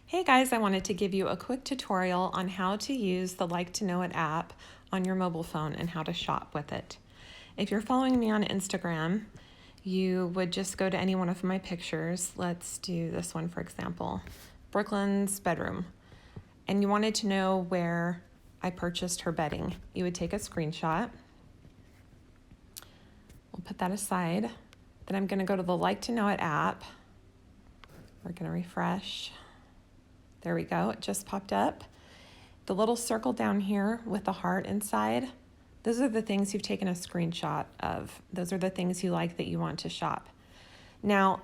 Hey guys, I wanted to give you a quick tutorial on how to use the LikeToKnowIt app on your mobile phone and how to shop with it. If you're following me on Instagram, you would just go to any one of my pictures. Let's do this one, for example, Brooklyn's bedroom. And you wanted to know where I purchased her bedding. You would take a screenshot. We'll put that aside. Then I'm going to go to the LikeToKnowIt app. We're going to refresh. There we go, it just popped up. The little circle down here with the heart inside, those are the things you've taken a screenshot of. Those are the things you like that you want to shop. Now,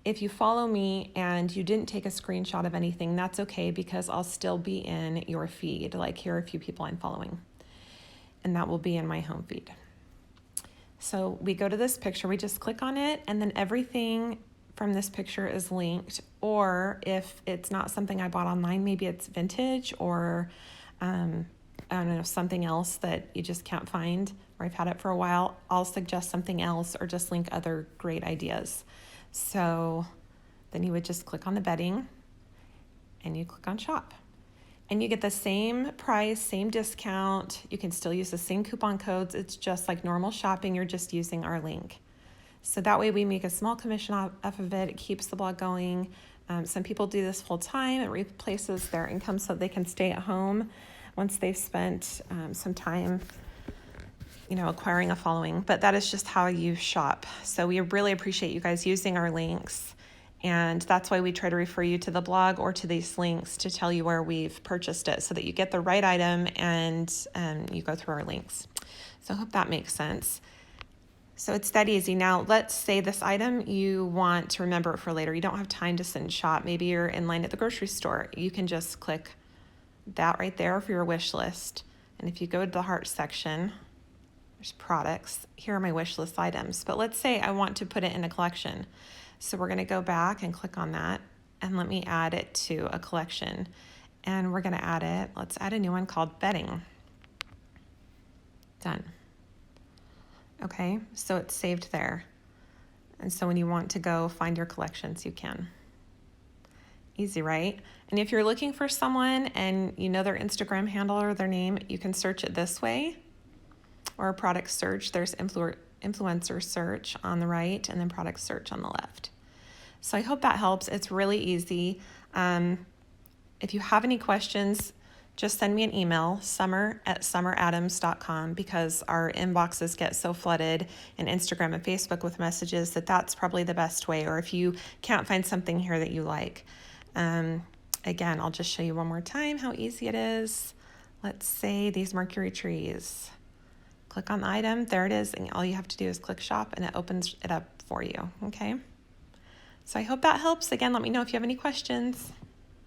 if you follow me and you didn't take a screenshot of anything, that's okay because I'll still be in your feed. Like here are a few people I'm following, and that will be in my home feed. So we go to this picture, we just click on it, and then everything from this picture is linked, or if it's not something I bought online, maybe it's vintage or I don't know, something else that you just can't find, or I've had it for a while, I'll suggest something else or just link other great ideas. So then you would just click on the bedding and you click on shop. And you get the same price, same discount. You can still use the same coupon codes. It's just like normal shopping. You're just using our link. So that way we make a small commission off of it. It keeps the blog going. Some people do this full time. It replaces their income so they can stay at home once they've spent some time, acquiring a following. But that is just how you shop. So we really appreciate you guys using our links. And that's why we try to refer you to the blog or to these links to tell you where we've purchased it so that you get the right item and you go through our links. So I hope that makes sense. So it's that easy. Now, let's say this item you want to remember it for later. You don't have time to sit and shop. Maybe you're in line at the grocery store. You can just click that right there for your wish list. And if you go to the heart section, there's products. Here are my wish list items. But let's say I want to put it in a collection. So we're going to go back and click on that. And let me add it to a collection. And we're going to add it. Let's add a new one called bedding. Done. Okay, so it's saved there. And so when you want to go find your collections, you can. Easy, right? And if you're looking for someone and you know their Instagram handle or their name, you can search it this way. Or a product search, there's influencer search on the right and then product search on the left. So I hope that helps. It's really easy. If you have any questions, just send me an email, summer@summeradams.com, because our inboxes get so flooded in Instagram and Facebook with messages that's probably the best way. Or if you can't find something here that you like. Again, I'll just show you one more time how easy it is. Let's say these Mercury trees. Click on the item, there it is, and all you have to do is click shop and it opens it up for you, okay? So I hope that helps. Again, let me know if you have any questions.